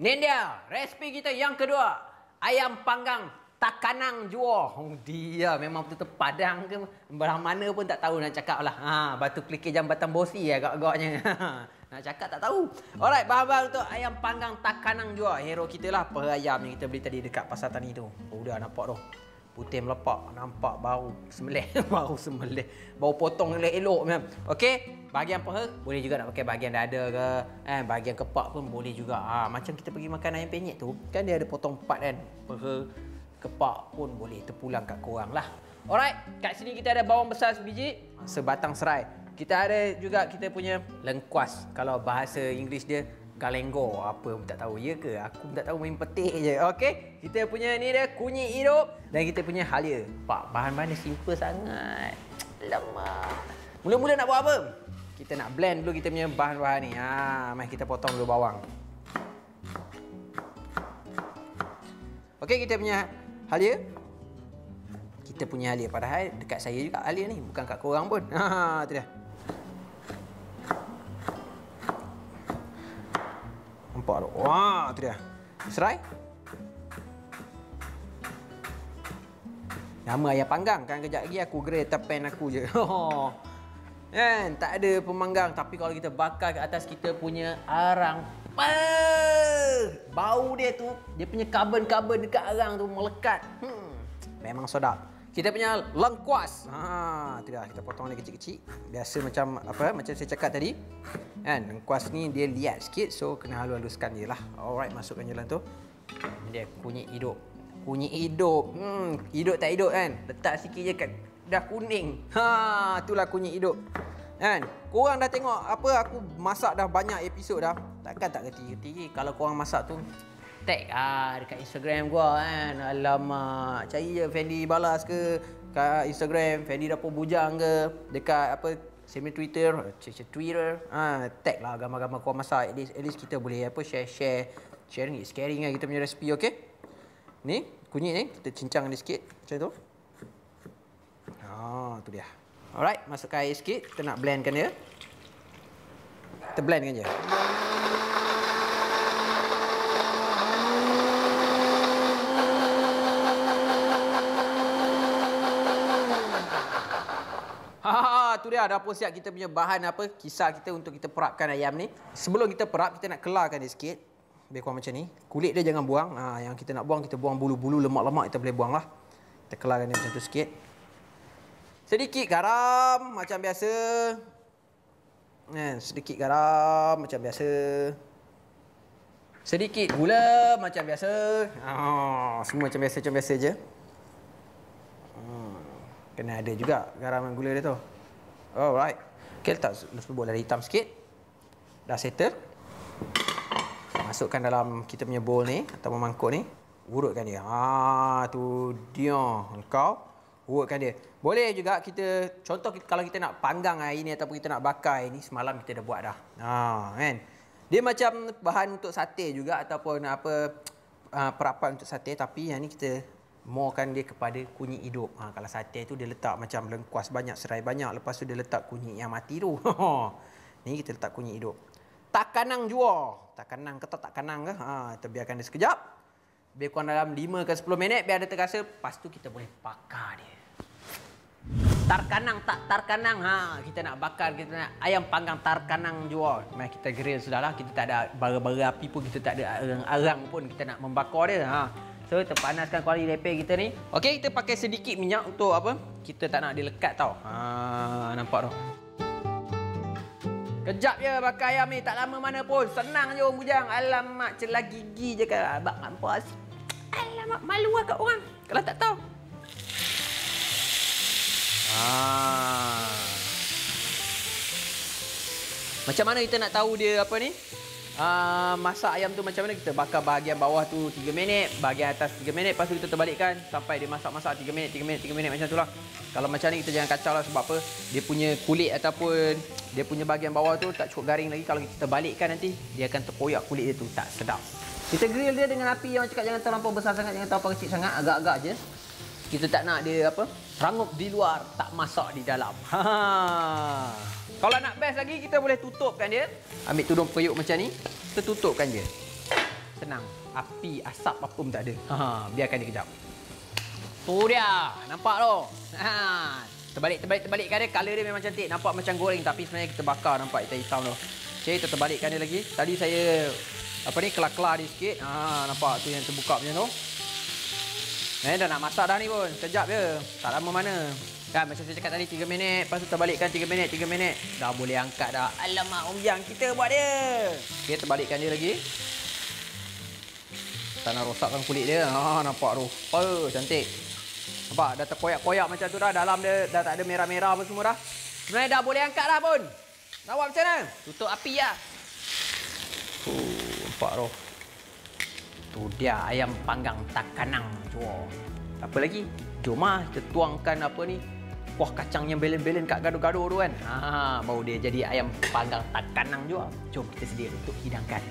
Ni dia, resipi kita yang kedua. Ayam panggang takanang jua. Oh, dia memang betul-betul Padang ke belah mana pun tak tahu nak cakap lah. Batu Kelike Jambatan Bosi agak-agaknya. Nak cakap tak tahu. Alright, bahan-bahan untuk ayam panggang takanang jua. Hero kita lah, per ayam yang kita beli tadi dekat pasar tani tu. Oh, dah nampak tu. Putih melepak, nampak bau sembelih. Bau sembelih. Bau potong elok-elok macam. Okey, bahagian peha boleh juga nak pakai bahagian dada ke, bahagian kepak pun boleh juga. Macam kita pergi makan ayam penyet tu, kan dia ada potong part kan. Peha, kepak pun boleh terpulang kat korang lah. Alright, kat sini kita ada bawang besar sebiji, sebatang serai. Kita ada juga kita punya lengkuas. Kalau bahasa Inggeris dia galengo, apa pun tak tahu. Ya ke? Aku pun tak tahu, main petik je. Okey, kita punya ni dia kunyit hidup dan kita punya halia. Pak, bahan-bahan dia simple sangat. Lemak. Mula-mula nak buat apa? Kita nak blend dulu kita punya bahan-bahan ni. Mari kita potong dulu bawang. Okey, kita punya halia. Kita punya halia. Padahal dekat saya juga halia ni, bukan kat korang pun. Tu dia. Nampak tu. Wah, tu dia. Serai. Nama ayam panggang kan, kejap lagi aku grey tepen aku je. Kan, tak ada pemanggang, tapi kalau kita bakar ke atas kita punya arang, bau dia tu, dia punya karbon-karbon dekat arang tu melekat. Memang sedap. Kita punya lengkuas. Tu dah, kita potong dia kecil-kecil. Biasa macam apa? Macam saya cakap tadi. Kan, lengkuas ni dia liat sikit, so kena halus-haluskan je lah. Alright, masukkan je dalam tu. Dia kunyit hidup. Kunyit hidup. Hidup tak hidup kan? Letak sikit je kat dah kuning. Itulah kunyit hidup. Kan? Korang dah tengok apa aku masak dah banyak episod dah. Takkan tak reti-reti kalau korang masak tu. Tag dekat Instagram gua kan. Alamak, cari je Fendi Balas ke kat Instagram, Fendi Dapur Bujang ke, dekat apa semi Twitter, tag lah gambar-gambar korang masak. At least kita boleh apa sharing is caring lah kita punya resipi. Okey. Ni kunyit ni kita cincang dia sikit macam tu. Tu dia. Alright, masukkan air sikit, kita nak blendkan dia. Kita blendkan je. Tu dia, dah pun siap kita punya bahan apa, kisar kita untuk kita perapkan ayam ni. Sebelum kita perap, kita nak kelarkan dia sikit. Lebih kurang macam ni. Kulit dia jangan buang. Yang kita nak buang, kita buang bulu-bulu, lemak-lemak kita boleh buang lah. Kita kelarkan dia macam tu sikit. Sedikit garam macam biasa. Sedikit garam macam biasa. Sedikit gula macam biasa. Semua macam biasa je. Kena ada juga garam dan gula dia tu. Alright. Okay, letak bubuk lada hitam sikit. Dah settle. Masukkan dalam kita punya bowl ni atau mangkuk ni. Urutkan dia. Tu dia. Engkau urutkan dia. Boleh juga kita, contoh kalau kita nak panggang hari ni ataupun kita nak bakar ini, semalam kita dah buat dah. Kan? Dia macam bahan untuk sate juga ataupun apa perapan untuk sate, tapi yang ni kita morekan dia kepada kunyit hidup. Kalau sate tu dia letak macam lengkuas banyak, serai banyak, lepas tu dia letak kunyit yang mati tu. Ni kita letak kunyit hidup. Takanang jua. Takanang ke takanang ke? Kita biarkan dia sekejap. Biar kurang dalam 5 ke 10 minit biar dia terasa. Lepas tu kita boleh bakar dia. Tarkanang tak tarkanang. Kita nak bakar, kita nak ayam panggang tarkanang jua. Mari kita grill sudahlah. Kita tak ada bara-bara api pun, kita tak ada arang-arang pun, kita nak membakar dia. So, kita panaskan kuali lepeh kita ni. Okey, kita pakai sedikit minyak untuk apa? Kita tak nak dia lekat tau. Nampak tu. Kejap je bakar ayam ni, tak lama mana pun. Senang je orang bujang. Alamak, celah gigi je kan. Abang mampas. Alamak, malu lah kat orang kalau tak tahu. Macam mana kita nak tahu dia apa ni? Masak ayam tu macam mana? Kita bakar bahagian bawah tu 3 minit, bahagian atas 3 minit, lepas tu kita terbalikkan sampai dia masak-masak 3 minit macam tu lah. Kalau macam ni kita jangan kacau lah, sebab apa? Dia punya kulit ataupun dia punya bahagian bawah tu tak cukup garing lagi. Kalau kita terbalikkan nanti dia akan terpoyak kulit dia tu, tak sedap. Kita grill dia dengan api yang cakap jangan terlampau besar sangat, jangan terlampau kecil sangat, agak-agak je. Kita tak nak dia apa? Rangup di luar, tak masak di dalam. Kalau nak best lagi, kita boleh tutupkan dia. Ambil tudung periuk macam ni, kita tutupkan je. tenang. Api, asap apa pun tak ada. Biarkan dia kejap. Tu dia. Nampak tu? Terbalikkan dia. Color dia memang cantik. Nampak macam goreng tapi sebenarnya kita bakar. Nampak hitam-hitam tu. Okey, kita terbalikkan dia lagi. Tadi saya kelar-kelar dia sikit. Nampak tu yang terbuka macam tu. Dah nak masak dah ni pun. Sekejap je. Tak lama mana. Kan macam saya cakap tadi 3 minit. Lepas tu terbalikkan 3 minit. Dah boleh angkat dah. Alamak, Om Yang kita buat dia. Okey, terbalikkan dia lagi. Tak nak rosakkan kulit dia. Nampak tu. Cantik. Nampak dah terkoyak-koyak macam tu dah. Dalam dia dah tak ada merah-merah apa semua dah. Sebenarnya dah boleh angkat dah pun. Nak buat macam mana? Tutup api lah. Nampak tu. Tu dia ayam panggang takanang. Apa lagi? Jom kita tuangkan kuah kacang yang belen-belen kat gado-gado tu kan. Baru dia jadi ayam panggang takanang juga. Jom kita sedia untuk hidangkan.